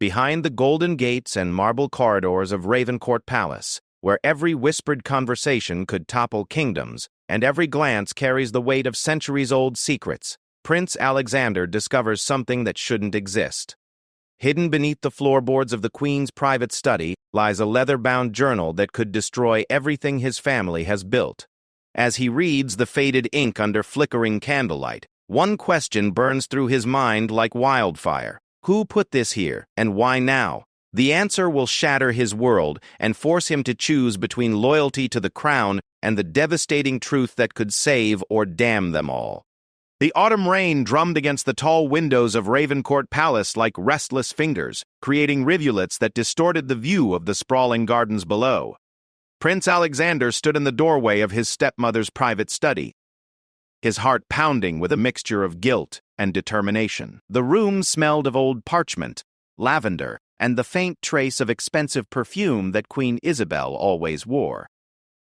behind the golden gates and marble corridors of Ravencourt Palace, where every whispered conversation could topple kingdoms, and every glance carries the weight of centuries-old secrets, Prince Alexander discovers something that shouldn't exist. Hidden beneath the floorboards of the Queen's private study lies a leather-bound journal that could destroy everything his family has built. As he reads the faded ink under flickering candlelight, one question burns through his mind like wildfire. Who put this here, and why now? The answer will shatter his world and force him to choose between loyalty to the crown and the devastating truth that could save or damn them all. The autumn rain drummed against the tall windows of Ravencourt Palace like restless fingers, creating rivulets that distorted the view of the sprawling gardens below. Prince Alexander stood in the doorway of his stepmother's private study, his heart pounding with a mixture of guilt and determination. The room smelled of old parchment, lavender, and the faint trace of expensive perfume that Queen Isabel always wore.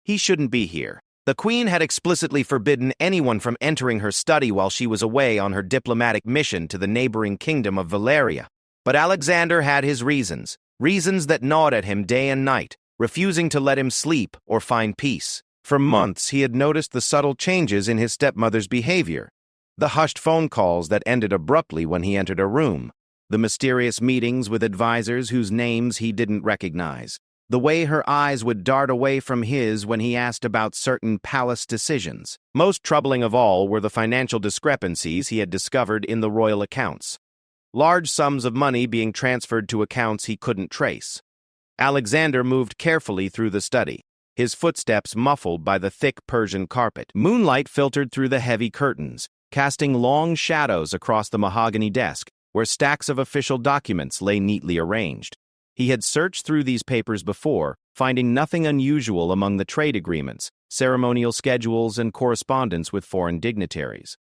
He shouldn't be here. The Queen had explicitly forbidden anyone from entering her study while she was away on her diplomatic mission to the neighboring kingdom of Valeria. But Alexander had his reasons that gnawed at him day and night, refusing to let him sleep or find peace. For months he had noticed the subtle changes in his stepmother's behavior, the hushed phone calls that ended abruptly when he entered a room, the mysterious meetings with advisors whose names he didn't recognize, the way her eyes would dart away from his when he asked about certain palace decisions. Most troubling of all were the financial discrepancies he had discovered in the royal accounts. Large sums of money being transferred to accounts he couldn't trace. Alexander moved carefully through the study, his footsteps muffled by the thick Persian carpet. Moonlight filtered through the heavy curtains, casting long shadows across the mahogany desk, where stacks of official documents lay neatly arranged. He had searched through these papers before, finding nothing unusual among the trade agreements, ceremonial schedules, and correspondence with foreign dignitaries.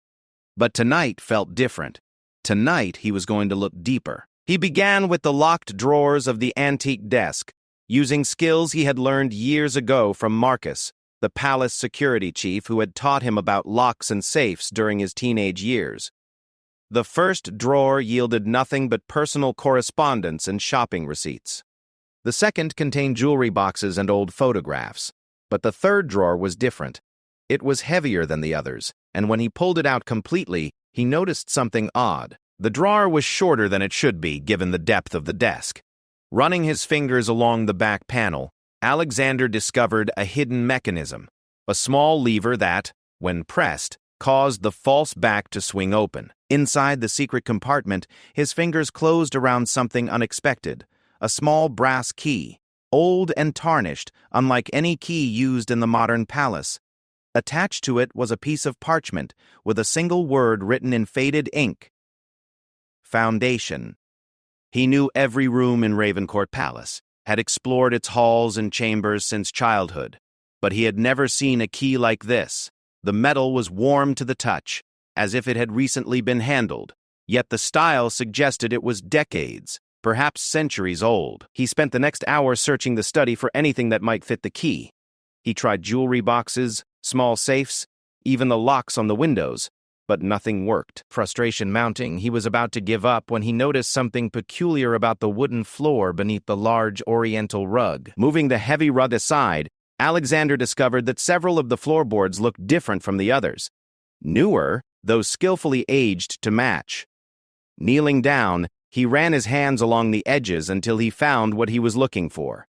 But tonight felt different. Tonight he was going to look deeper. He began with the locked drawers of the antique desk, using skills he had learned years ago from Marcus, the palace security chief who had taught him about locks and safes during his teenage years. The first drawer yielded nothing but personal correspondence and shopping receipts. The second contained jewelry boxes and old photographs. But the third drawer was different. It was heavier than the others, and when he pulled it out completely, he noticed something odd. The drawer was shorter than it should be, given the depth of the desk. Running his fingers along the back panel, Alexander discovered a hidden mechanism, a small lever that, when pressed, caused the false back to swing open. Inside the secret compartment, his fingers closed around something unexpected, a small brass key, old and tarnished, unlike any key used in the modern palace. Attached to it was a piece of parchment with a single word written in faded ink: Foundation. He knew every room in Ravencourt Palace, had explored its halls and chambers since childhood, but he had never seen a key like this. The metal was warm to the touch, as if it had recently been handled, yet the style suggested it was decades, perhaps centuries old. He spent the next hour searching the study for anything that might fit the key. He tried jewelry boxes, small safes, even the locks on the windows, but nothing worked. Frustration mounting, he was about to give up when he noticed something peculiar about the wooden floor beneath the large oriental rug. Moving the heavy rug aside, Alexander discovered that several of the floorboards looked different from the others. Newer, though skillfully aged to match. Kneeling down, he ran his hands along the edges until he found what he was looking for.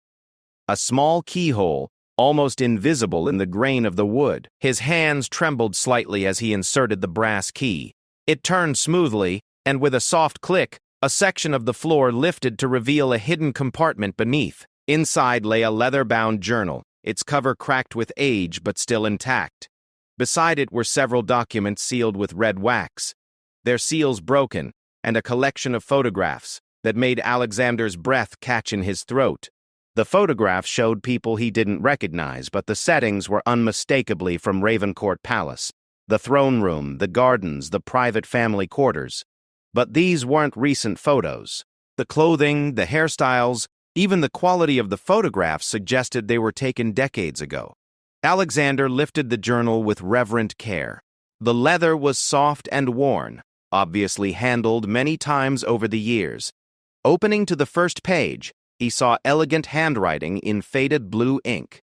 A small keyhole, almost invisible in the grain of the wood. His hands trembled slightly as he inserted the brass key. It turned smoothly, and with a soft click, a section of the floor lifted to reveal a hidden compartment beneath. Inside lay a leather-bound journal, its cover cracked with age but still intact. Beside it were several documents sealed with red wax, their seals broken, and a collection of photographs that made Alexander's breath catch in his throat. The photographs showed people he didn't recognize, but the settings were unmistakably from Ravencourt Palace. The throne room, the gardens, the private family quarters. But these weren't recent photos. The clothing, the hairstyles, even the quality of the photographs suggested they were taken decades ago. Alexander lifted the journal with reverent care. The leather was soft and worn, obviously handled many times over the years. Opening to the first page, he saw elegant handwriting in faded blue ink.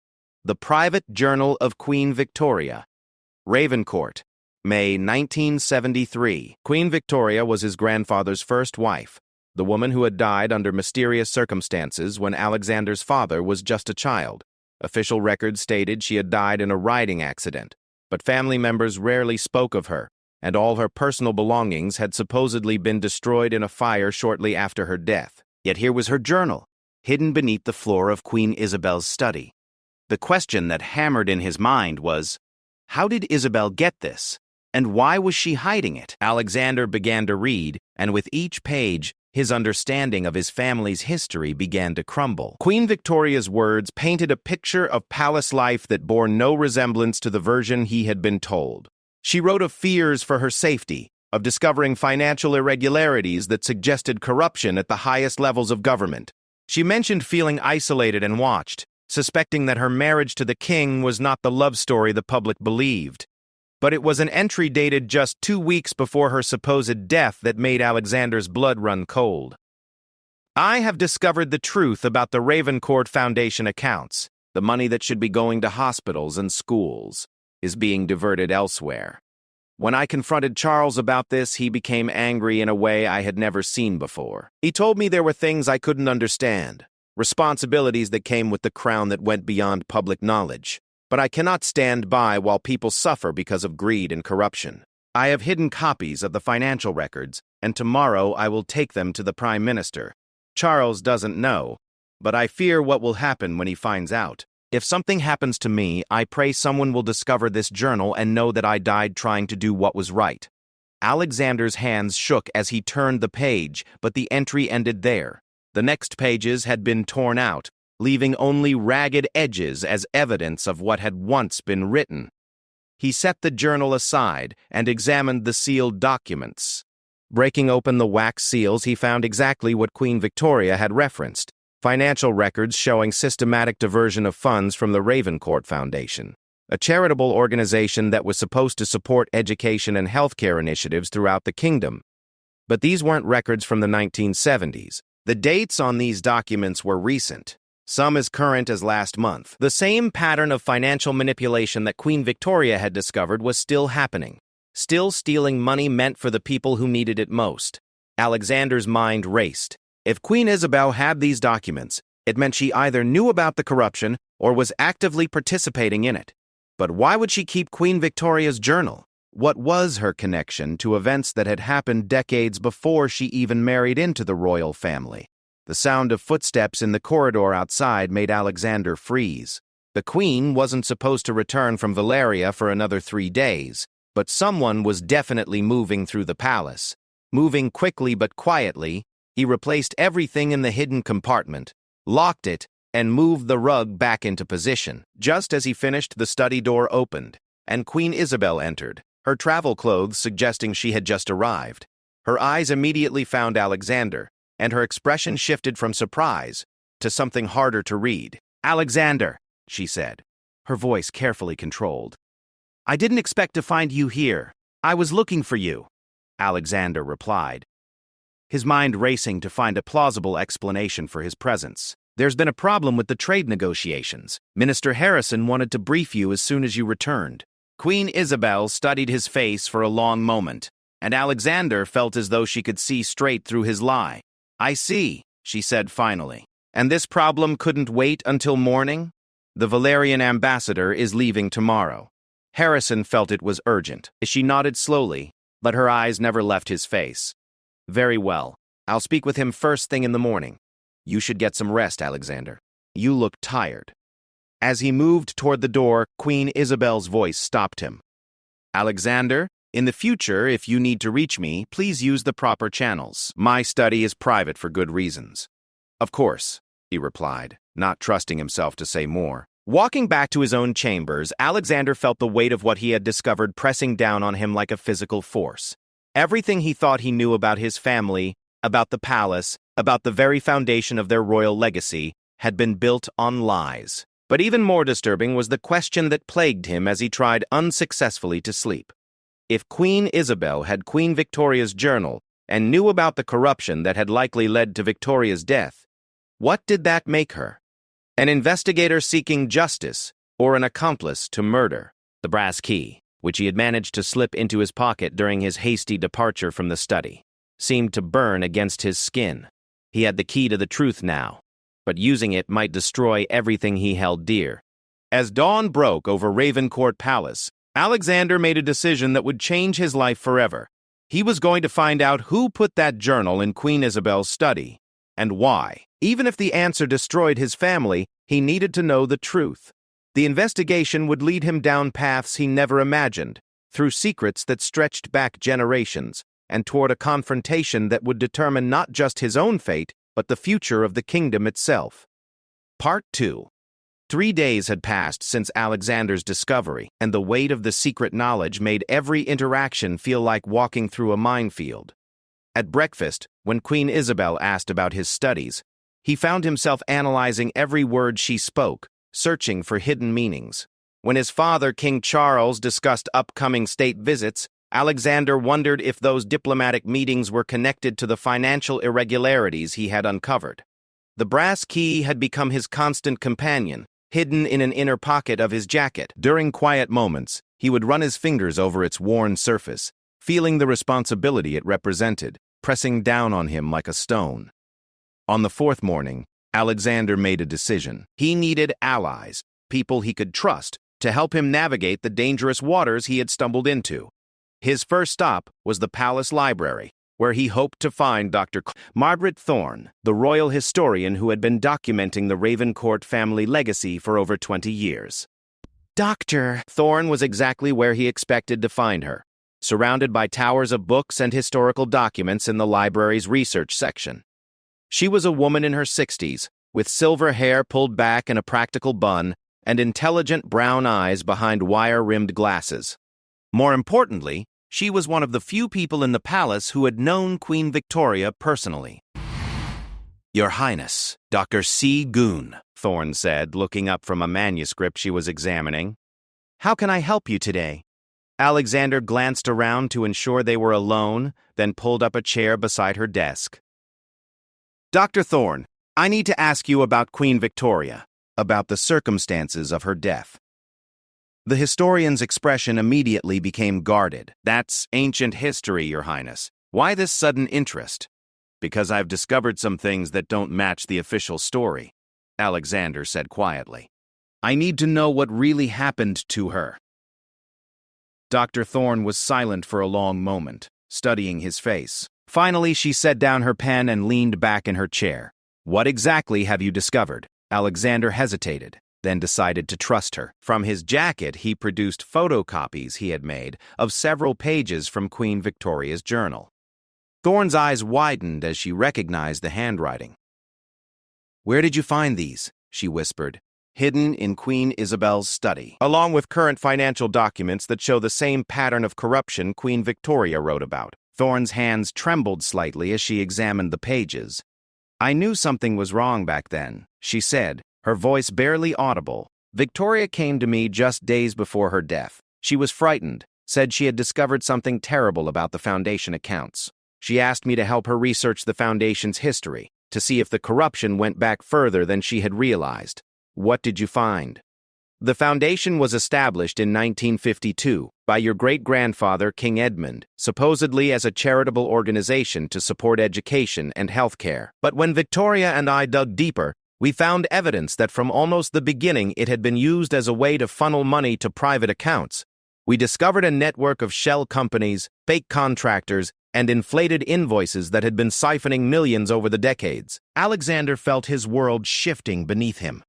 The Private Journal of Queen Victoria. Ravencourt, May 1973. Queen Victoria was his grandfather's first wife, the woman who had died under mysterious circumstances when Alexander's father was just a child. Official records stated she had died in a riding accident, but family members rarely spoke of her, and all her personal belongings had supposedly been destroyed in a fire shortly after her death. Yet here was her journal, hidden beneath the floor of Queen Isabel's study. The question that hammered in his mind was, how did Isabel get this? And why was she hiding it? Alexander began to read, and with each page, his understanding of his family's history began to crumble. Queen Victoria's words painted a picture of palace life that bore no resemblance to the version he had been told. She wrote of fears for her safety, of discovering financial irregularities that suggested corruption at the highest levels of government. She mentioned feeling isolated and watched, suspecting that her marriage to the king was not the love story the public believed. But it was an entry dated just 2 weeks before her supposed death that made Alexander's blood run cold. I have discovered the truth about the Ravencourt Foundation accounts. The money that should be going to hospitals and schools is being diverted elsewhere. When I confronted Charles about this, he became angry in a way I had never seen before. He told me there were things I couldn't understand, responsibilities that came with the crown that went beyond public knowledge. But I cannot stand by while people suffer because of greed and corruption. I have hidden copies of the financial records, and tomorrow I will take them to the Prime Minister. Charles doesn't know, but I fear what will happen when he finds out. If something happens to me, I pray someone will discover this journal and know that I died trying to do what was right. Alexander's hands shook as he turned the page, but the entry ended there. The next pages had been torn out, leaving only ragged edges as evidence of what had once been written. He set the journal aside and examined the sealed documents. Breaking open the wax seals, he found exactly what Queen Victoria had referenced: financial records showing systematic diversion of funds from the Ravencourt Foundation, a charitable organization that was supposed to support education and healthcare initiatives throughout the kingdom. But these weren't records from the 1970s. The dates on these documents were recent, some as current as last month. The same pattern of financial manipulation that Queen Victoria had discovered was still happening, still stealing money meant for the people who needed it most. Alexander's mind raced. If Queen Isabel had these documents, it meant she either knew about the corruption or was actively participating in it. But why would she keep Queen Victoria's journal? What was her connection to events that had happened decades before she even married into the royal family? The sound of footsteps in the corridor outside made Alexander freeze. The queen wasn't supposed to return from Valeria for another 3 days, but someone was definitely moving through the palace. Moving quickly but quietly, he replaced everything in the hidden compartment, locked it, and moved the rug back into position. Just as he finished, the study door opened, and Queen Isabel entered, her travel clothes suggesting she had just arrived. Her eyes immediately found Alexander, and her expression shifted from surprise to something harder to read. "Alexander," she said, her voice carefully controlled. "I didn't expect to find you here. I was looking for you," Alexander replied, his mind racing to find a plausible explanation for his presence. "There's been a problem with the trade negotiations. Minister Harrison wanted to brief you as soon as you returned." Queen Isabel studied his face for a long moment, and Alexander felt as though she could see straight through his lie. "I see," she said finally. "And this problem couldn't wait until morning? The Valerian ambassador is leaving tomorrow." Harrison felt it was urgent. She nodded slowly, but her eyes never left his face. "Very well. I'll speak with him first thing in the morning. You should get some rest, Alexander. You look tired." As he moved toward the door, Queen Isabel's voice stopped him. "Alexander, in the future, if you need to reach me, please use the proper channels. My study is private for good reasons." "Of course," he replied, not trusting himself to say more. Walking back to his own chambers, Alexander felt the weight of what he had discovered pressing down on him like a physical force. Everything he thought he knew about his family, about the palace, about the very foundation of their royal legacy, had been built on lies. But even more disturbing was the question that plagued him as he tried unsuccessfully to sleep. If Queen Isabel had Queen Victoria's journal, and knew about the corruption that had likely led to Victoria's death. What did that make her? An investigator seeking justice, or an accomplice to murder? The brass key, which he had managed to slip into his pocket during his hasty departure from the study, seemed to burn against his skin. He had the key to the truth now, but using it might destroy everything he held dear. As dawn broke over Ravencourt Palace, Alexander made a decision that would change his life forever. He was going to find out who put that journal in Queen Isabel's study, and why. Even if the answer destroyed his family, he needed to know the truth. The investigation would lead him down paths he never imagined, through secrets that stretched back generations, and toward a confrontation that would determine not just his own fate, but the future of the kingdom itself. Part 2. 3 days had passed since Alexander's discovery, and the weight of the secret knowledge made every interaction feel like walking through a minefield. At breakfast, when Queen Isabel asked about his studies, he found himself analyzing every word she spoke, searching for hidden meanings. When his father, King Charles, discussed upcoming state visits, Alexander wondered if those diplomatic meetings were connected to the financial irregularities he had uncovered. The brass key had become his constant companion, hidden in an inner pocket of his jacket. During quiet moments, he would run his fingers over its worn surface, feeling the responsibility it represented, pressing down on him like a stone. On the fourth morning, Alexander made a decision. He needed allies, people he could trust, to help him navigate the dangerous waters he had stumbled into. His first stop was the palace library, where he hoped to find Dr. Margaret Thorne, the royal historian who had been documenting the Ravencourt family legacy for over 20 years. Dr. Thorne was exactly where he expected to find her, surrounded by towers of books and historical documents in the library's research section. She was a woman in her 60s, with silver hair pulled back in a practical bun and intelligent brown eyes behind wire-rimmed glasses. More importantly, she was one of the few people in the palace who had known Queen Victoria personally. "Your Highness, Dr. C. Goon," Thorne said, looking up from a manuscript she was examining. "How can I help you today?" Alexander glanced around to ensure they were alone, then pulled up a chair beside her desk. "Dr. Thorne, I need to ask you about Queen Victoria, about the circumstances of her death." The historian's expression immediately became guarded. "That's ancient history, Your Highness. Why this sudden interest?" "Because I've discovered some things that don't match the official story," Alexander said quietly. "I need to know what really happened to her." Dr. Thorne was silent for a long moment, studying his face. Finally, she set down her pen and leaned back in her chair. "What exactly have you discovered?" Alexander hesitated, then decided to trust her. From his jacket, he produced photocopies he had made of several pages from Queen Victoria's journal. Thorne's eyes widened as she recognized the handwriting. "Where did you find these?" she whispered. "Hidden in Queen Isabel's study, along with current financial documents that show the same pattern of corruption Queen Victoria wrote about." Thorne's hands trembled slightly as she examined the pages. "I knew something was wrong back then," she said, her voice barely audible. "Victoria came to me just days before her death. She was frightened, said she had discovered something terrible about the Foundation accounts. She asked me to help her research the Foundation's history, to see if the corruption went back further than she had realized." "What did you find?" "The Foundation was established in 1952 by your great-grandfather, King Edmund, supposedly as a charitable organization to support education and health care. But when Victoria and I dug deeper, we found evidence that from almost the beginning it had been used as a way to funnel money to private accounts. We discovered a network of shell companies, fake contractors, and inflated invoices that had been siphoning millions over the decades." Alexander felt his world shifting beneath him.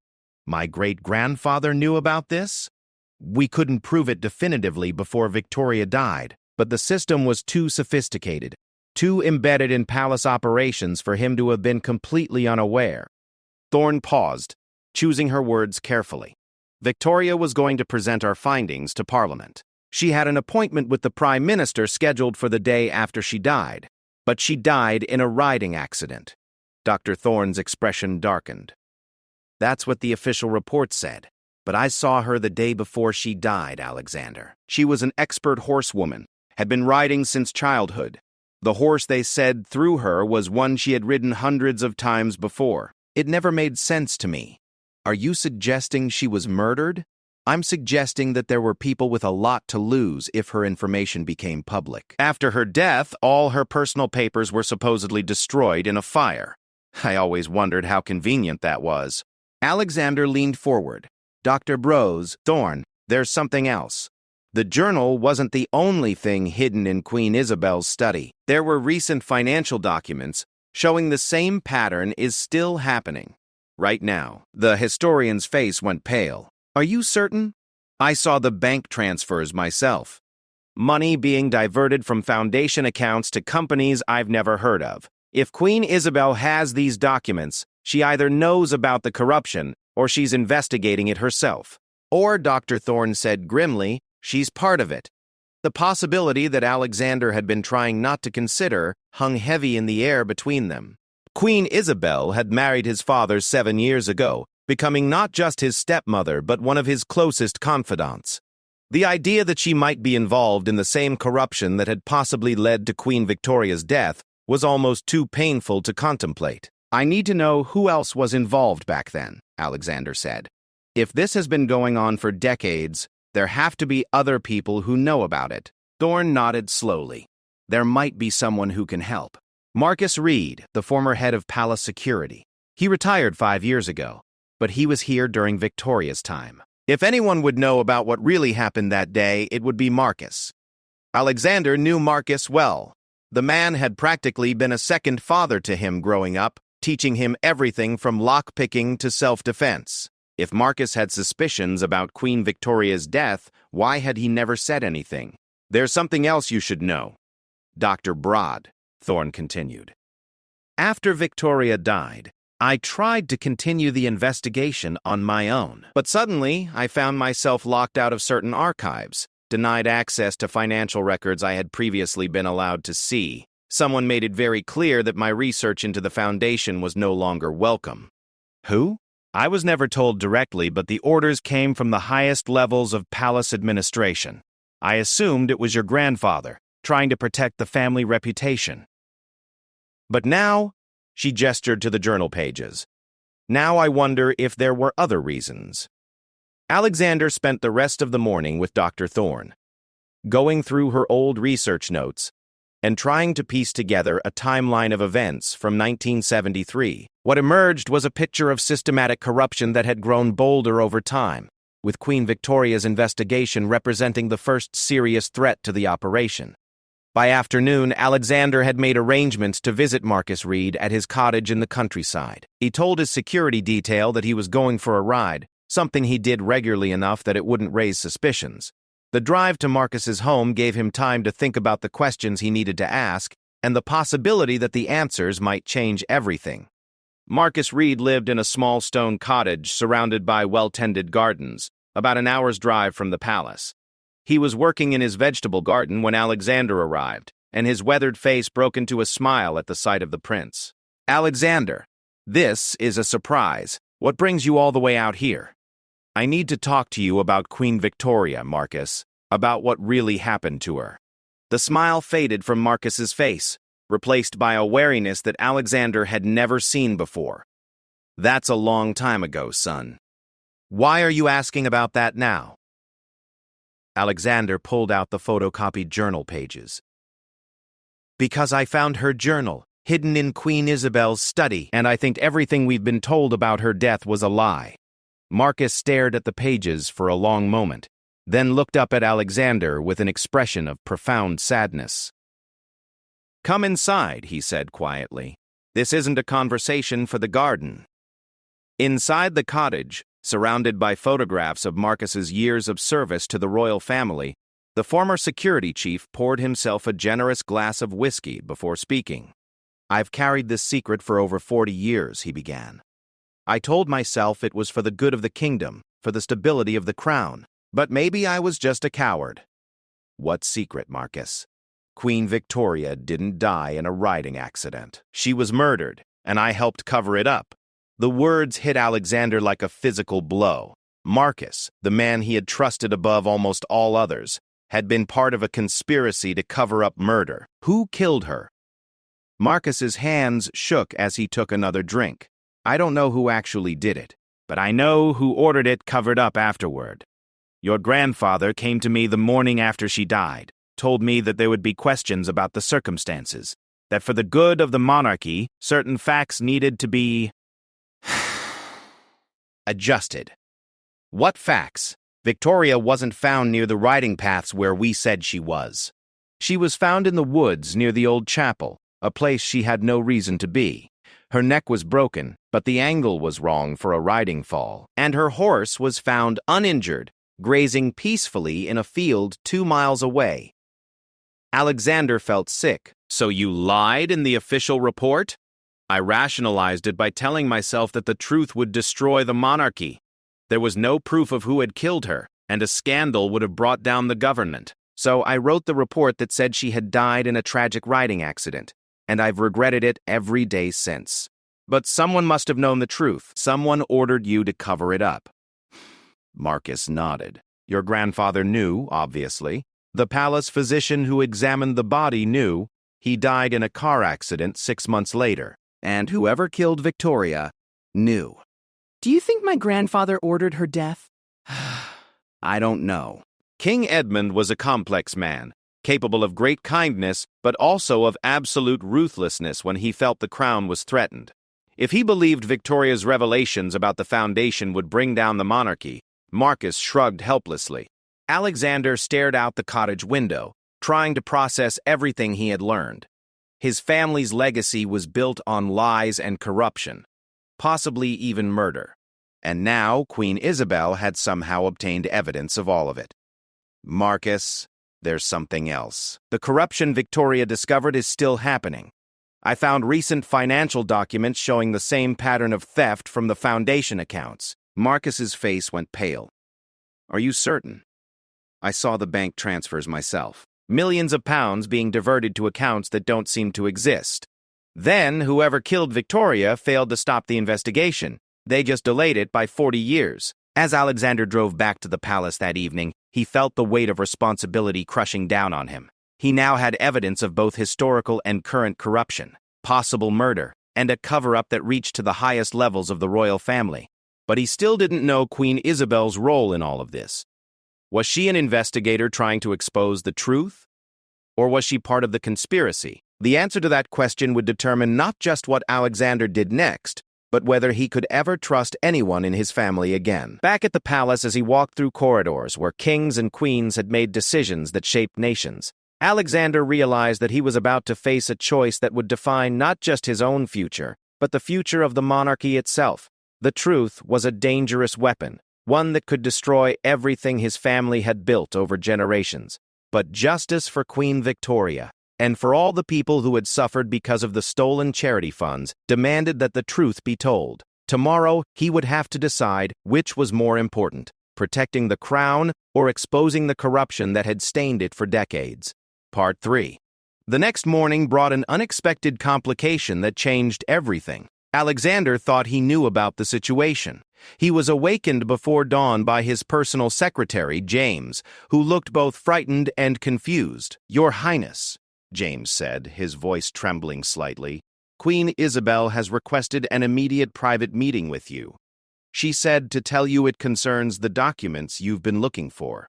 "My great-grandfather knew about this? We couldn't prove it definitively before Victoria died, but the system was too sophisticated, too embedded in palace operations for him to have been completely unaware." Thorne paused, choosing her words carefully. "Victoria was going to present our findings to Parliament. She had an appointment with the Prime Minister scheduled for the day after she died, but she died in a riding accident." Dr. Thorne's expression darkened. "That's what the official report said. But I saw her the day before she died, Alexander. She was an expert horsewoman, had been riding since childhood. The horse they said through her was one she had ridden hundreds of times before. It never made sense to me. Are you suggesting she was murdered? I'm suggesting that there were people with a lot to lose if her information became public. After her death, all her personal papers were supposedly destroyed in a fire. I always wondered how convenient that was. Alexander leaned forward. Dr. Thorne, there's something else. The journal wasn't the only thing hidden in Queen Isabel's study. There were recent financial documents showing the same pattern is still happening. Right now, the historian's face went pale. Are you certain? I saw the bank transfers myself. Money being diverted from foundation accounts to companies I've never heard of. If Queen Isabel has these documents, she either knows about the corruption or she's investigating it herself. Or, Dr. Thorne said grimly, she's part of it. The possibility that Alexander had been trying not to consider hung heavy in the air between them. Queen Isabel had married his father 7 years ago, becoming not just his stepmother but one of his closest confidants. The idea that she might be involved in the same corruption that had possibly led to Queen Victoria's death was almost too painful to contemplate. I need to know who else was involved back then, Alexander said. If this has been going on for decades, there have to be other people who know about it. Thorne nodded slowly. There might be someone who can help. Marcus Reed, the former head of Palace Security. He retired 5 years ago, but he was here during Victoria's time. If anyone would know about what really happened that day, it would be Marcus. Alexander knew Marcus well. The man had practically been a second father to him growing up, teaching him everything from lockpicking to self-defense. If Marcus had suspicions about Queen Victoria's death, why had he never said anything? There's something else you should know. Dr. Broad, Thorne continued. After Victoria died, I tried to continue the investigation on my own. But suddenly, I found myself locked out of certain archives, denied access to financial records I had previously been allowed to see. Someone made it very clear that my research into the foundation was no longer welcome. Who? I was never told directly, but the orders came from the highest levels of palace administration. I assumed it was your grandfather, trying to protect the family reputation. But now, she gestured to the journal pages. Now I wonder if there were other reasons. Alexander spent the rest of the morning with Dr. Thorne, going through her old research notes and trying to piece together a timeline of events from 1973. What emerged was a picture of systematic corruption that had grown bolder over time, with Queen Victoria's investigation representing the first serious threat to the operation. By afternoon, Alexander had made arrangements to visit Marcus Reed at his cottage in the countryside. He told his security detail that he was going for a ride, something he did regularly enough that it wouldn't raise suspicions. The drive to Marcus's home gave him time to think about the questions he needed to ask and the possibility that the answers might change everything. Marcus Reed lived in a small stone cottage surrounded by well-tended gardens, about an hour's drive from the palace. He was working in his vegetable garden when Alexander arrived, and his weathered face broke into a smile at the sight of the prince. Alexander, this is a surprise. What brings you all the way out here? I need to talk to you about Queen Victoria, Marcus, about what really happened to her. The smile faded from Marcus's face, replaced by a wariness that Alexander had never seen before. That's a long time ago, son. Why are you asking about that now? Alexander pulled out the photocopied journal pages. Because I found her journal, hidden in Queen Isabel's study, and I think everything we've been told about her death was a lie. Marcus stared at the pages for a long moment, then looked up at Alexander with an expression of profound sadness. Come inside, he said quietly. This isn't a conversation for the garden. Inside the cottage, surrounded by photographs of Marcus's years of service to the royal family, the former security chief poured himself a generous glass of whiskey before speaking. I've carried this secret for over 40 years, he began. I told myself it was for the good of the kingdom, for the stability of the crown, but maybe I was just a coward. What secret, Marcus? Queen Victoria didn't die in a riding accident. She was murdered, and I helped cover it up. The words hit Alexander like a physical blow. Marcus, the man he had trusted above almost all others, had been part of a conspiracy to cover up murder. Who killed her? Marcus's hands shook as he took another drink. I don't know who actually did it, but I know who ordered it covered up afterward. Your grandfather came to me the morning after she died, told me that there would be questions about the circumstances, that for the good of the monarchy, certain facts needed to be adjusted. What facts? Victoria wasn't found near the riding paths where we said she was. She was found in the woods near the old chapel, a place she had no reason to be. Her neck was broken, but the angle was wrong for a riding fall, and her horse was found uninjured, grazing peacefully in a field 2 miles away. Alexander felt sick. So you lied in the official report? I rationalized it by telling myself that the truth would destroy the monarchy. There was no proof of who had killed her, and a scandal would have brought down the government. So I wrote the report that said she had died in a tragic riding accident, and I've regretted it every day since. But someone must have known the truth. Someone ordered you to cover it up. Marcus nodded. Your grandfather knew, obviously. The palace physician who examined the body knew. He died in a car accident 6 months later. And whoever killed Victoria knew. Do you think my grandfather ordered her death? I don't know. King Edmund was a complex man, capable of great kindness, but also of absolute ruthlessness when he felt the crown was threatened. If he believed Victoria's revelations about the foundation would bring down the monarchy, Marcus shrugged helplessly. Alexander stared out the cottage window, trying to process everything he had learned. His family's legacy was built on lies and corruption, possibly even murder. And now Queen Isabel had somehow obtained evidence of all of it. Marcus, there's something else. The corruption Victoria discovered is still happening. I found recent financial documents showing the same pattern of theft from the foundation accounts. Marcus's face went pale. Are you certain? I saw the bank transfers myself. Millions of pounds being diverted to accounts that don't seem to exist. Then, whoever killed Victoria failed to stop the investigation. They just delayed it by 40 years. As Alexander drove back to the palace that evening, he felt the weight of responsibility crushing down on him. He now had evidence of both historical and current corruption, possible murder, and a cover-up that reached to the highest levels of the royal family. But he still didn't know Queen Isabel's role in all of this. Was she an investigator trying to expose the truth? Or was she part of the conspiracy? The answer to that question would determine not just what Alexander did next, but whether he could ever trust anyone in his family again. Back at the palace as he walked through corridors where kings and queens had made decisions that shaped nations, Alexander realized that he was about to face a choice that would define not just his own future, but the future of the monarchy itself. The truth was a dangerous weapon, one that could destroy everything his family had built over generations. But justice for Queen Victoria, and for all the people who had suffered because of the stolen charity funds, demanded that the truth be told. Tomorrow, he would have to decide which was more important, protecting the crown or exposing the corruption that had stained it for decades. Part 3. The next morning brought an unexpected complication that changed everything. Alexander thought he knew about the situation. He was awakened before dawn by his personal secretary, James, who looked both frightened and confused. "Your Highness," James said, his voice trembling slightly, "Queen Isabel has requested an immediate private meeting with you. She said to tell you it concerns the documents you've been looking for."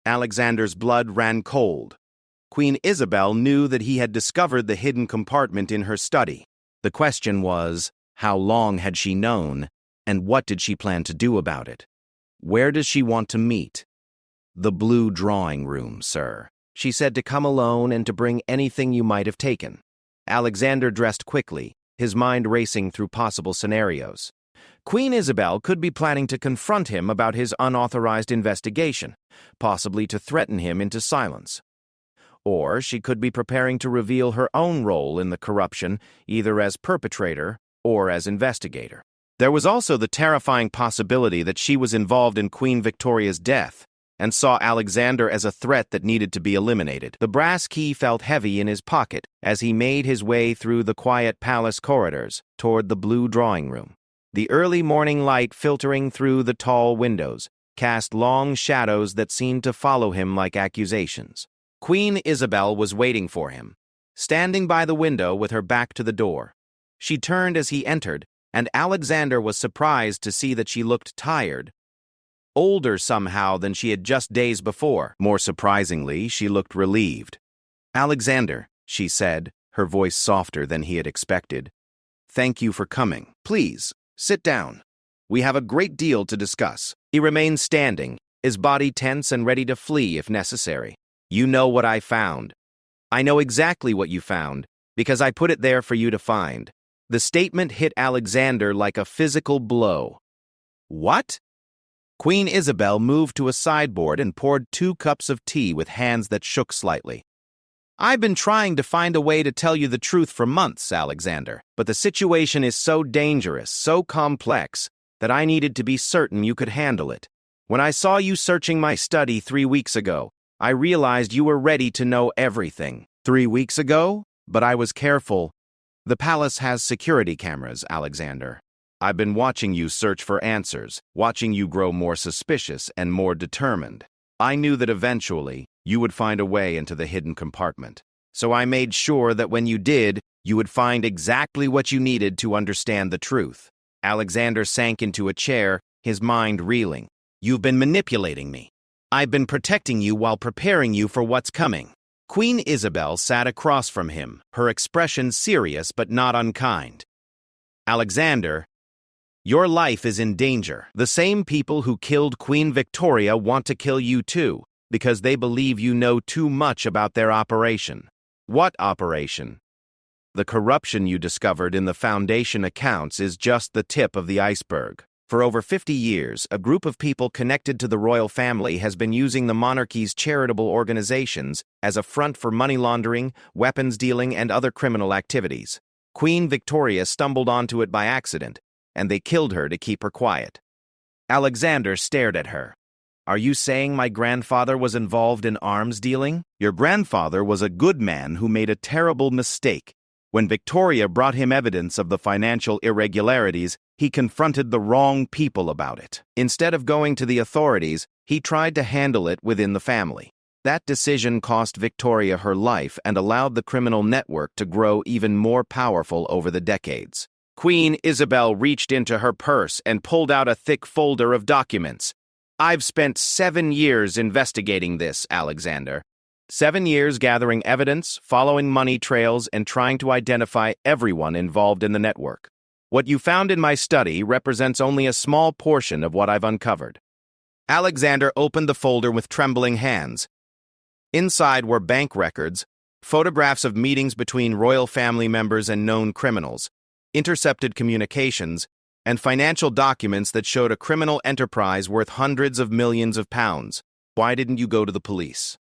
Alexander's blood ran cold. Queen Isabel knew that he had discovered the hidden compartment in her study. The question was, how long had she known, and what did she plan to do about it? Where does she want to meet? "The blue drawing room, sir. She said to come alone and to bring anything you might have taken." Alexander dressed quickly, his mind racing through possible scenarios. Queen Isabel could be planning to confront him about his unauthorized investigation, possibly to threaten him into silence. Or she could be preparing to reveal her own role in the corruption, either as perpetrator or as investigator. There was also the terrifying possibility that she was involved in Queen Victoria's death and saw Alexander as a threat that needed to be eliminated. The brass key felt heavy in his pocket as he made his way through the quiet palace corridors toward the blue drawing room. The early morning light filtering through the tall windows cast long shadows that seemed to follow him like accusations. Queen Isabel was waiting for him, standing by the window with her back to the door. She turned as he entered, and Alexander was surprised to see that she looked tired. Older somehow than she had just days before. More surprisingly, she looked relieved. "Alexander," she said, her voice softer than he had expected. "Thank you for coming. Please, sit down. We have a great deal to discuss." He remained standing, his body tense and ready to flee if necessary. "You know what I found." "I know exactly what you found, because I put it there for you to find." The statement hit Alexander like a physical blow. "What?" Queen Isabel moved to a sideboard and poured 2 cups of tea with hands that shook slightly. "I've been trying to find a way to tell you the truth for months, Alexander, but the situation is so dangerous, so complex, that I needed to be certain you could handle it. When I saw you searching my study 3 weeks ago, I realized you were ready to know everything." 3 weeks ago? But I was careful. The palace has security cameras, Alexander. I've been watching you search for answers, watching you grow more suspicious and more determined. I knew that eventually you would find a way into the hidden compartment. So I made sure that when you did, you would find exactly what you needed to understand the truth. Alexander sank into a chair, his mind reeling. "You've been manipulating me. I've been protecting you while preparing you for what's coming." Queen Isabel sat across from him, her expression serious but not unkind. "Alexander, your life is in danger. The same people who killed Queen Victoria want to kill you too, because they believe you know too much about their operation." "What operation?" "The corruption you discovered in the Foundation accounts is just the tip of the iceberg. For over 50 years, a group of people connected to the royal family has been using the monarchy's charitable organizations as a front for money laundering, weapons dealing, and other criminal activities. Queen Victoria stumbled onto it by accident, and they killed her to keep her quiet." Alexander stared at her. "Are you saying my grandfather was involved in arms dealing?" "Your grandfather was a good man who made a terrible mistake. When Victoria brought him evidence of the financial irregularities, he confronted the wrong people about it. Instead of going to the authorities, he tried to handle it within the family. That decision cost Victoria her life and allowed the criminal network to grow even more powerful over the decades." Queen Isabel reached into her purse and pulled out a thick folder of documents. "I've spent 7 years investigating this, Alexander. 7 years gathering evidence, following money trails, and trying to identify everyone involved in the network. What you found in my study represents only a small portion of what I've uncovered." Alexander opened the folder with trembling hands. Inside were bank records, photographs of meetings between royal family members and known criminals, intercepted communications, and financial documents that showed a criminal enterprise worth hundreds of millions of pounds. "Why didn't you go to the police?"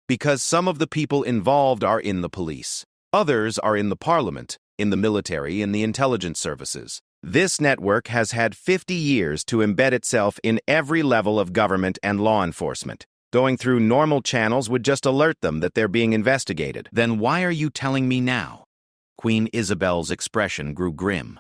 "Because some of the people involved are in the police. Others are in the parliament, in the military, and the intelligence services. This network has had 50 years to embed itself in every level of government and law enforcement. Going through normal channels would just alert them that they're being investigated." "Then why are you telling me now?" Queen Isabel's expression grew grim.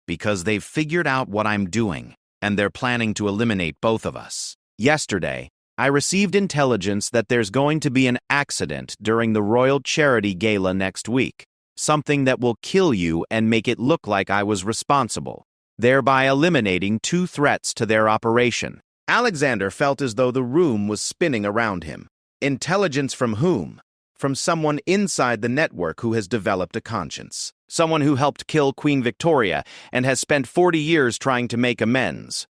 "Because they've figured out what I'm doing, and they're planning to eliminate both of us. Yesterday, I received intelligence that there's going to be an accident during the Royal Charity Gala next week. Something that will kill you and make it look like I was responsible, thereby eliminating 2 threats to their operation." Alexander felt as though the room was spinning around him. Intelligence from whom? From someone inside the network who has developed a conscience. Someone who helped kill Queen Victoria and has spent 40 years trying to make amends.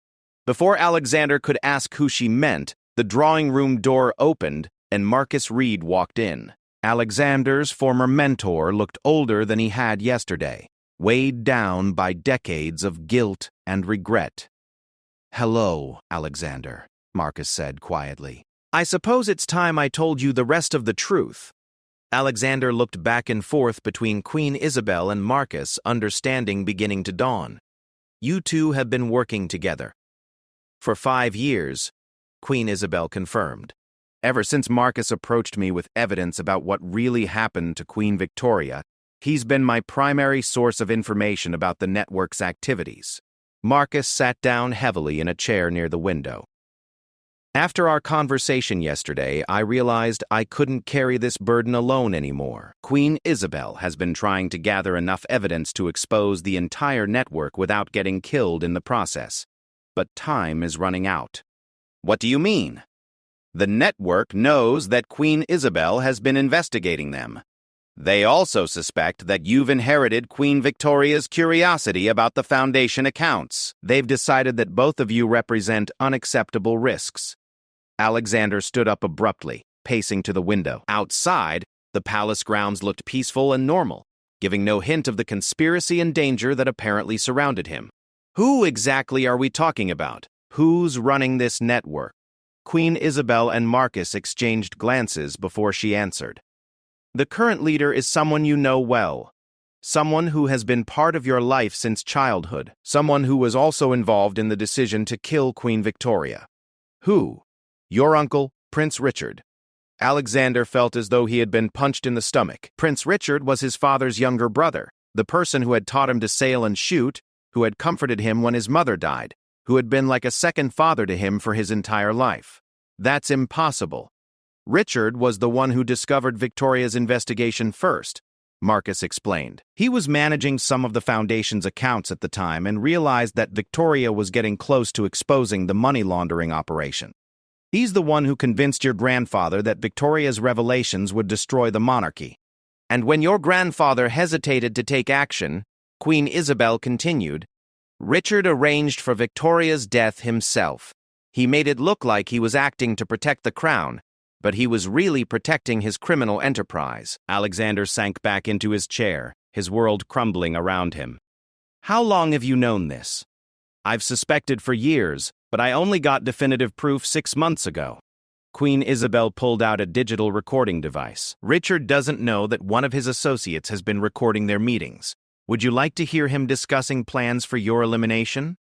Before Alexander could ask who she meant, the drawing room door opened and Marcus Reed walked in. Alexander's former mentor looked older than he had yesterday, weighed down by decades of guilt and regret. "Hello, Alexander," Marcus said quietly. "I suppose it's time I told you the rest of the truth." Alexander looked back and forth between Queen Isabel and Marcus, understanding beginning to dawn. "You two have been working together." "For 5 years," Queen Isabel confirmed. "Ever since Marcus approached me with evidence about what really happened to Queen Victoria, he's been my primary source of information about the network's activities." Marcus sat down heavily in a chair near the window. After our conversation yesterday, I realized I couldn't carry this burden alone anymore. Queen Isabel has been trying to gather enough evidence to expose the entire network without getting killed in the process. But time is running out. What do you mean? The network knows that Queen Isabel has been investigating them. They also suspect that you've inherited Queen Victoria's curiosity about the Foundation accounts. They've decided that both of you represent unacceptable risks. Alexander stood up abruptly, pacing to the window. Outside, the palace grounds looked peaceful and normal, giving no hint of the conspiracy and danger that apparently surrounded him. Who exactly are we talking about? Who's running this network? Queen Isabel and Marcus exchanged glances before she answered. The current leader is someone you know well. Someone who has been part of your life since childhood. Someone who was also involved in the decision to kill Queen Victoria. Who? Your uncle, Prince Richard. Alexander felt as though he had been punched in the stomach. Prince Richard was his father's younger brother, the person who had taught him to sail and shoot, who had comforted him when his mother died, who had been like a second father to him for his entire life. That's impossible. Richard was the one who discovered Victoria's investigation first, Marcus explained. He was managing some of the Foundation's accounts at the time and realized that Victoria was getting close to exposing the money laundering operation. He's the one who convinced your grandfather that Victoria's revelations would destroy the monarchy. And when your grandfather hesitated to take action, Queen Isabel continued, Richard arranged for Victoria's death himself. He made it look like he was acting to protect the crown, but he was really protecting his criminal enterprise. Alexander sank back into his chair, his world crumbling around him. How long have you known this? I've suspected for years, but I only got definitive proof 6 months ago. Queen Isabel pulled out a digital recording device. Richard doesn't know that one of his associates has been recording their meetings. Would you like to hear him discussing plans for your elimination?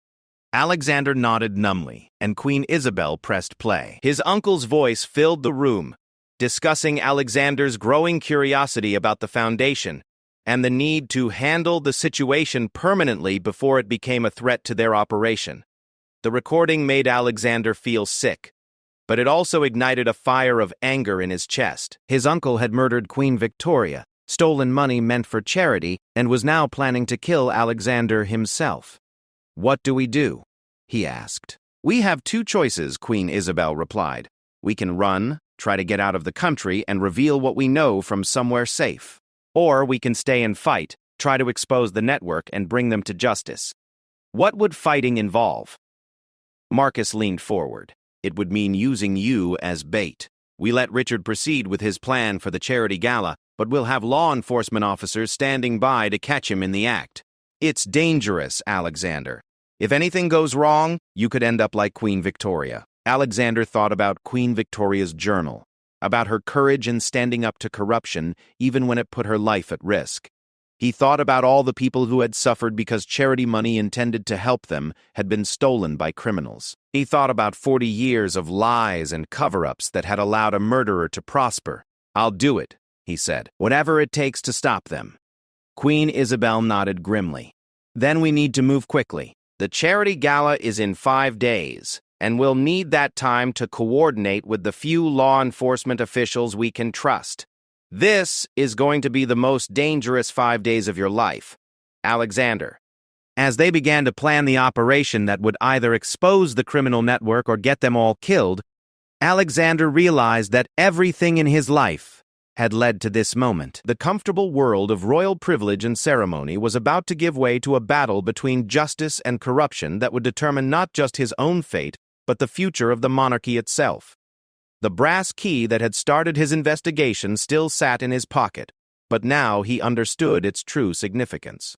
Alexander nodded numbly, and Queen Isabel pressed play. His uncle's voice filled the room, discussing Alexander's growing curiosity about the Foundation and the need to handle the situation permanently before it became a threat to their operation. The recording made Alexander feel sick, but it also ignited a fire of anger in his chest. His uncle had murdered Queen Victoria, stolen money meant for charity, and was now planning to kill Alexander himself. What do we do? He asked. We have 2 choices, Queen Isabel replied. We can run, try to get out of the country, and reveal what we know from somewhere safe. Or we can stay and fight, try to expose the network and bring them to justice. What would fighting involve? Marcus leaned forward. It would mean using you as bait. We let Richard proceed with his plan for the charity gala, but we'll have law enforcement officers standing by to catch him in the act. It's dangerous, Alexander. If anything goes wrong, you could end up like Queen Victoria. Alexander thought about Queen Victoria's journal, about her courage in standing up to corruption even when it put her life at risk. He thought about all the people who had suffered because charity money intended to help them had been stolen by criminals. He thought about 40 years of lies and cover-ups that had allowed a murderer to prosper. I'll do it, he said, whatever it takes to stop them. Queen Isabel nodded grimly. Then we need to move quickly. The charity gala is in 5 days, and we'll need that time to coordinate with the few law enforcement officials we can trust. This is going to be the most dangerous 5 days of your life, Alexander. As they began to plan the operation that would either expose the criminal network or get them all killed, Alexander realized that everything in his life had led to this moment. The comfortable world of royal privilege and ceremony was about to give way to a battle between justice and corruption that would determine not just his own fate, but the future of the monarchy itself. The brass key that had started his investigation still sat in his pocket, but now he understood its true significance.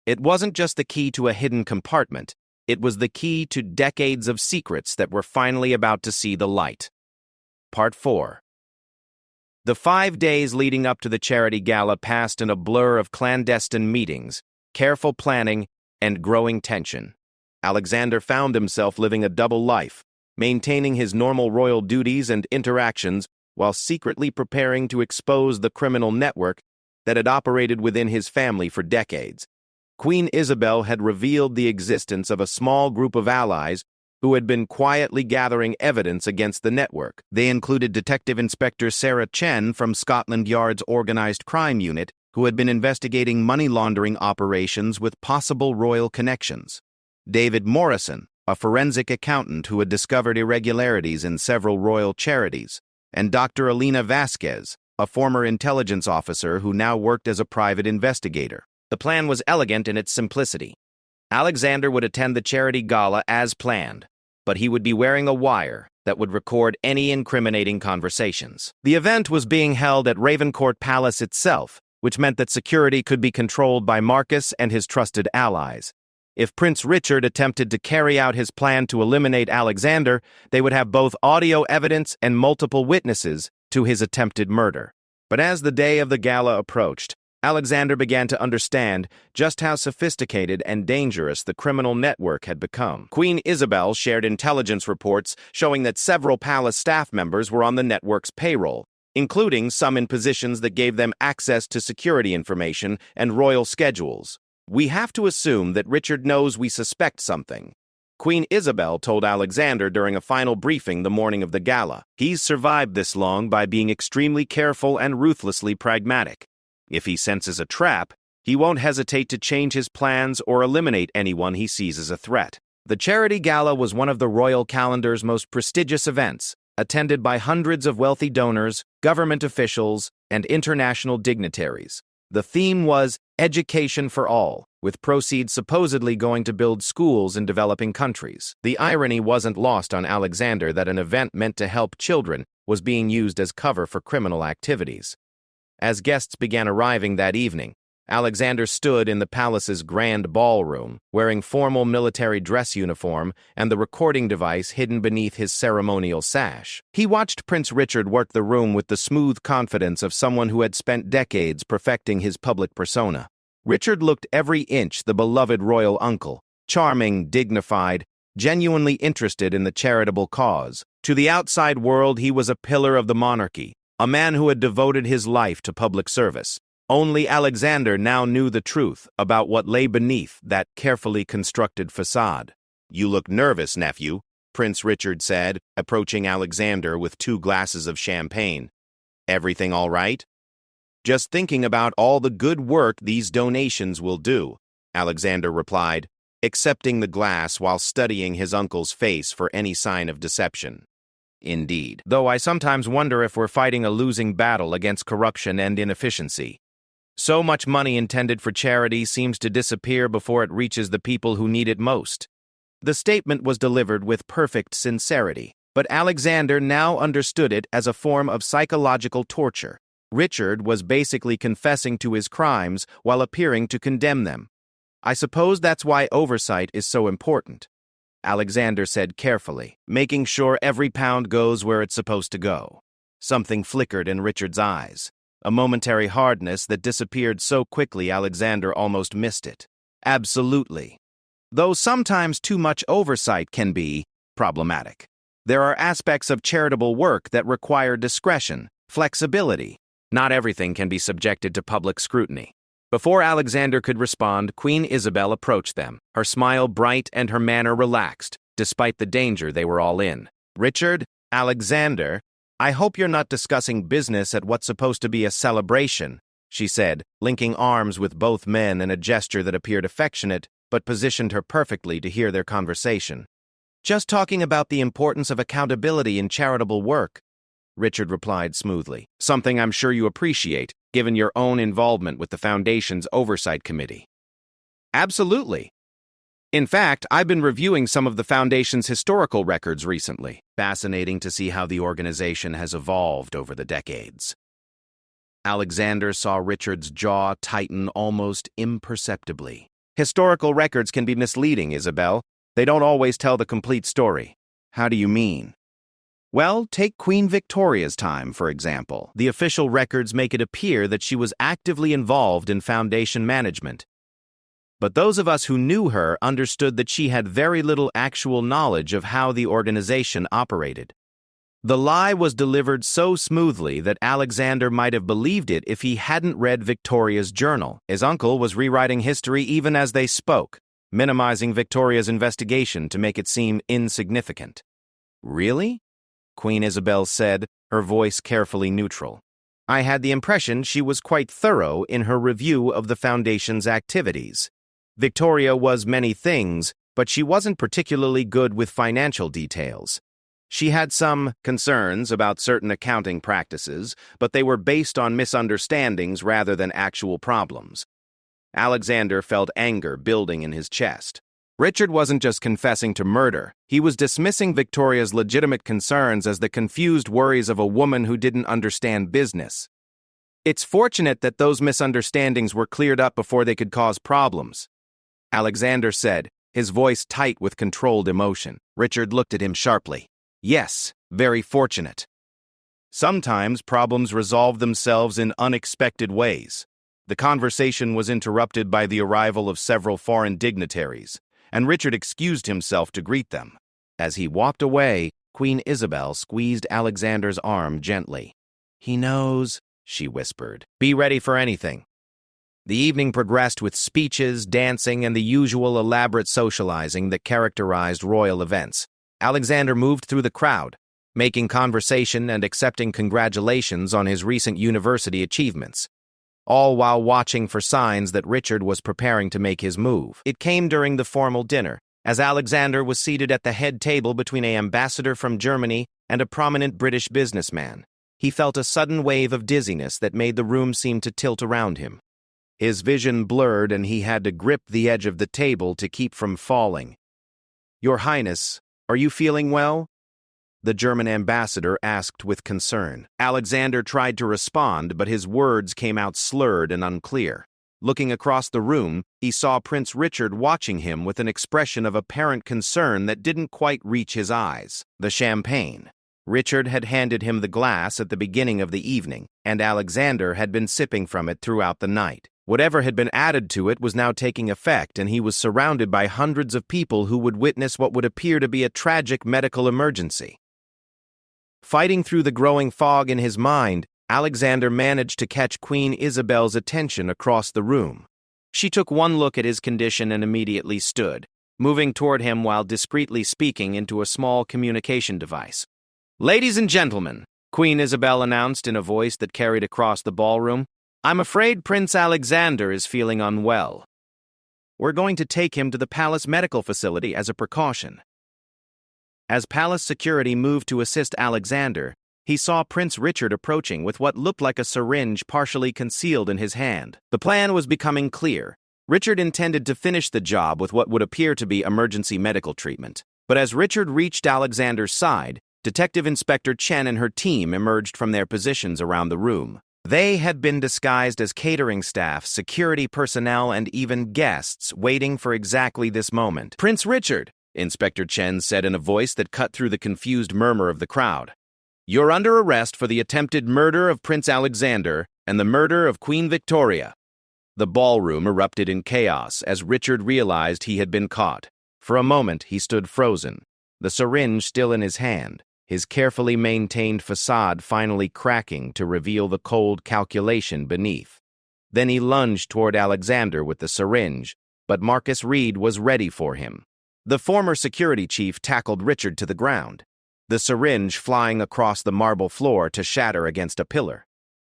It wasn't just the key to a hidden compartment, it was the key to decades of secrets that were finally about to see the light. Part 4. The 5 days leading up to the charity gala passed in a blur of clandestine meetings, careful planning, and growing tension. Alexander found himself living a double life, maintaining his normal royal duties and interactions while secretly preparing to expose the criminal network that had operated within his family for decades. Queen Isabel had revealed the existence of a small group of allies who had been quietly gathering evidence against the network. They included Detective Inspector Sarah Chen from Scotland Yard's Organised Crime Unit, who had been investigating money laundering operations with possible royal connections. David Morrison, a forensic accountant who had discovered irregularities in several royal charities, and Dr. Alina Vasquez, a former intelligence officer who now worked as a private investigator. The plan was elegant in its simplicity. Alexander would attend the charity gala as planned, but he would be wearing a wire that would record any incriminating conversations. The event was being held at Ravencourt Palace itself, which meant that security could be controlled by Marcus and his trusted allies. If Prince Richard attempted to carry out his plan to eliminate Alexander, they would have both audio evidence and multiple witnesses to his attempted murder. But as the day of the gala approached, Alexander began to understand just how sophisticated and dangerous the criminal network had become. Queen Isabel shared intelligence reports showing that several palace staff members were on the network's payroll, including some in positions that gave them access to security information and royal schedules. "We have to assume that Richard knows we suspect something," Queen Isabel told Alexander during a final briefing the morning of the gala. "He's survived this long by being extremely careful and ruthlessly pragmatic. If he senses a trap, he won't hesitate to change his plans or eliminate anyone he sees as a threat." The charity gala was one of the royal calendar's most prestigious events, attended by hundreds of wealthy donors, government officials, and international dignitaries. The theme was Education for All, with proceeds supposedly going to build schools in developing countries. The irony wasn't lost on Alexander that an event meant to help children was being used as cover for criminal activities. As guests began arriving that evening, Alexander stood in the palace's grand ballroom, wearing formal military dress uniform and the recording device hidden beneath his ceremonial sash. He watched Prince Richard work the room with the smooth confidence of someone who had spent decades perfecting his public persona. Richard looked every inch the beloved royal uncle, charming, dignified, genuinely interested in the charitable cause. To the outside world, he was a pillar of the monarchy, a man who had devoted his life to public service. Only Alexander now knew the truth about what lay beneath that carefully constructed facade. "You look nervous, nephew," Prince Richard said, approaching Alexander with 2 glasses of champagne. "Everything all right?" "Just thinking about all the good work these donations will do," Alexander replied, accepting the glass while studying his uncle's face for any sign of deception. "Indeed, though I sometimes wonder if we're fighting a losing battle against corruption and inefficiency. So much money intended for charity seems to disappear before it reaches the people who need it most." The statement was delivered with perfect sincerity, but Alexander now understood it as a form of psychological torture. Richard was basically confessing to his crimes while appearing to condemn them. "I suppose that's why oversight is so important," Alexander said carefully, making sure every pound goes where it's supposed to go. Something flickered in Richard's eyes, a momentary hardness that disappeared so quickly Alexander almost missed it. "Absolutely. Though sometimes too much oversight can be problematic. There are aspects of charitable work that require discretion, flexibility. Not everything can be subjected to public scrutiny." Before Alexander could respond, Queen Isabel approached them, her smile bright and her manner relaxed, despite the danger they were all in. "Richard, Alexander, I hope you're not discussing business at what's supposed to be a celebration," she said, linking arms with both men in a gesture that appeared affectionate but positioned her perfectly to hear their conversation. "Just talking about the importance of accountability in charitable work," Richard replied smoothly. "Something I'm sure you appreciate, given your own involvement with the Foundation's Oversight Committee." "Absolutely. In fact, I've been reviewing some of the Foundation's historical records recently. Fascinating to see how the organization has evolved over the decades." Alexander saw Richard's jaw tighten almost imperceptibly. "Historical records can be misleading, Isabel. They don't always tell the complete story." "How do you mean?" "Well, take Queen Victoria's time, for example. The official records make it appear that she was actively involved in Foundation management. But those of us who knew her understood that she had very little actual knowledge of how the organization operated. The lie was delivered so smoothly that Alexander might have believed it if he hadn't read Victoria's journal. His uncle was rewriting history even as they spoke, minimizing Victoria's investigation to make it seem insignificant. "Really?" Queen Isabel said, her voice carefully neutral. "I had the impression she was quite thorough in her review of the Foundation's activities. Victoria was many things, but she wasn't particularly good with financial details. She had some concerns about certain accounting practices, but they were based on misunderstandings rather than actual problems." Alexander felt anger building in his chest. Richard wasn't just confessing to murder. He was dismissing Victoria's legitimate concerns as the confused worries of a woman who didn't understand business. "It's fortunate that those misunderstandings were cleared up before they could cause problems," Alexander said, his voice tight with controlled emotion. Richard looked at him sharply. "Yes, very fortunate. Sometimes problems resolve themselves in unexpected ways." The conversation was interrupted by the arrival of several foreign dignitaries, and Richard excused himself to greet them. As he walked away, Queen Isabel squeezed Alexander's arm gently. "He knows," she whispered. "Be ready for anything." The evening progressed with speeches, dancing, and the usual elaborate socializing that characterized royal events. Alexander moved through the crowd, making conversation and accepting congratulations on his recent university achievements, all while watching for signs that Richard was preparing to make his move. It came during the formal dinner, as Alexander was seated at the head table between an ambassador from Germany and a prominent British businessman. He felt a sudden wave of dizziness that made the room seem to tilt around him. His vision blurred and he had to grip the edge of the table to keep from falling. "Your Highness, are you feeling well?" the German ambassador asked with concern. Alexander tried to respond, but his words came out slurred and unclear. Looking across the room, he saw Prince Richard watching him with an expression of apparent concern that didn't quite reach his eyes. The champagne. Richard had handed him the glass at the beginning of the evening, and Alexander had been sipping from it throughout the night. Whatever had been added to it was now taking effect, and he was surrounded by hundreds of people who would witness what would appear to be a tragic medical emergency. Fighting through the growing fog in his mind, Alexander managed to catch Queen Isabel's attention across the room. She took one look at his condition and immediately stood, moving toward him while discreetly speaking into a small communication device. "Ladies and gentlemen," Queen Isabel announced in a voice that carried across the ballroom, "I'm afraid Prince Alexander is feeling unwell. We're going to take him to the palace medical facility as a precaution." As palace security moved to assist Alexander, he saw Prince Richard approaching with what looked like a syringe partially concealed in his hand. The plan was becoming clear. Richard intended to finish the job with what would appear to be emergency medical treatment. But as Richard reached Alexander's side, Detective Inspector Chen and her team emerged from their positions around the room. They had been disguised as catering staff, security personnel, and even guests waiting for exactly this moment. "Prince Richard," Inspector Chen said in a voice that cut through the confused murmur of the crowd, "you're under arrest for the attempted murder of Prince Alexander and the murder of Queen Victoria." The ballroom erupted in chaos as Richard realized he had been caught. For a moment, he stood frozen, the syringe still in his hand, his carefully maintained facade finally cracking to reveal the cold calculation beneath. Then he lunged toward Alexander with the syringe, but Marcus Reed was ready for him. The former security chief tackled Richard to the ground, the syringe flying across the marble floor to shatter against a pillar.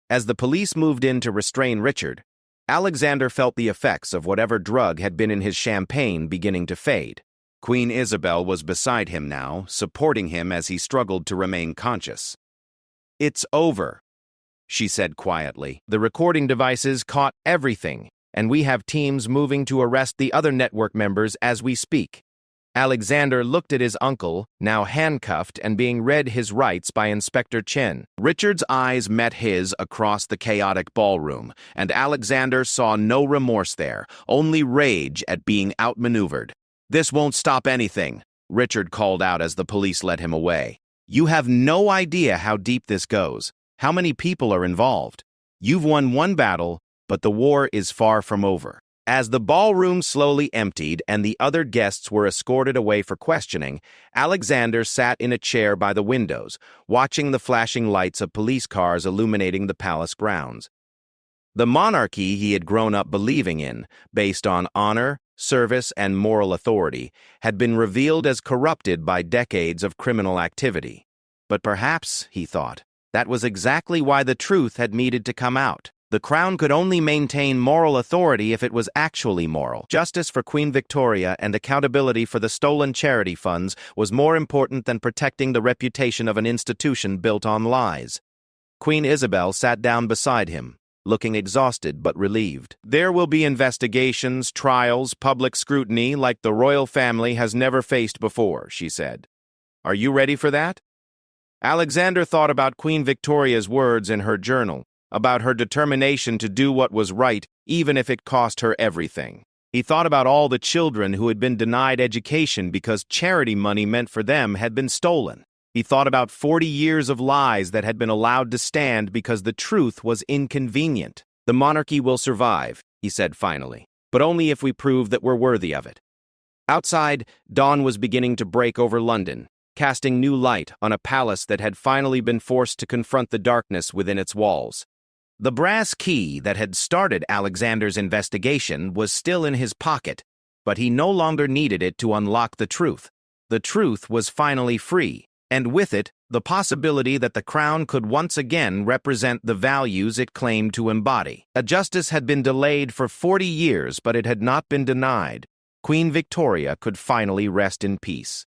As the police moved in to restrain Richard, Alexander felt the effects of whatever drug had been in his champagne beginning to fade. Queen Isabel was beside him now, supporting him as he struggled to remain conscious. "It's over," she said quietly. "The recording devices caught everything, and we have teams moving to arrest the other network members as we speak." Alexander looked at his uncle, now handcuffed and being read his rights by Inspector Chen. Richard's eyes met his across the chaotic ballroom, and Alexander saw no remorse there, only rage at being outmaneuvered. "This won't stop anything," Richard called out as the police led him away. "You have no idea how deep this goes, how many people are involved. You've won one battle, but the war is far from over." As the ballroom slowly emptied and the other guests were escorted away for questioning, Alexander sat in a chair by the windows, watching the flashing lights of police cars illuminating the palace grounds. The monarchy he had grown up believing in, based on honor, service, and moral authority, had been revealed as corrupted by decades of criminal activity. But perhaps, he thought, that was exactly why the truth had needed to come out. The crown could only maintain moral authority if it was actually moral. Justice for Queen Victoria and accountability for the stolen charity funds was more important than protecting the reputation of an institution built on lies. Queen Isabel sat down beside him, looking exhausted but relieved. There will be investigations, trials, public scrutiny like the royal family has never faced before, she said. Are you ready for that? Alexander thought about Queen Victoria's words in her journal, about her determination to do what was right, even if it cost her everything. He thought about all the children who had been denied education because charity money meant for them had been stolen. He thought about 40 years of lies that had been allowed to stand because the truth was inconvenient. The monarchy will survive, he said finally, but only if we prove that we're worthy of it. Outside, dawn was beginning to break over London, casting new light on a palace that had finally been forced to confront the darkness within its walls. The brass key that had started Alexander's investigation was still in his pocket, but he no longer needed it to unlock the truth. The truth was finally free, and with it, the possibility that the crown could once again represent the values it claimed to embody. A justice had been delayed for 40 years, but it had not been denied. Queen Victoria could finally rest in peace.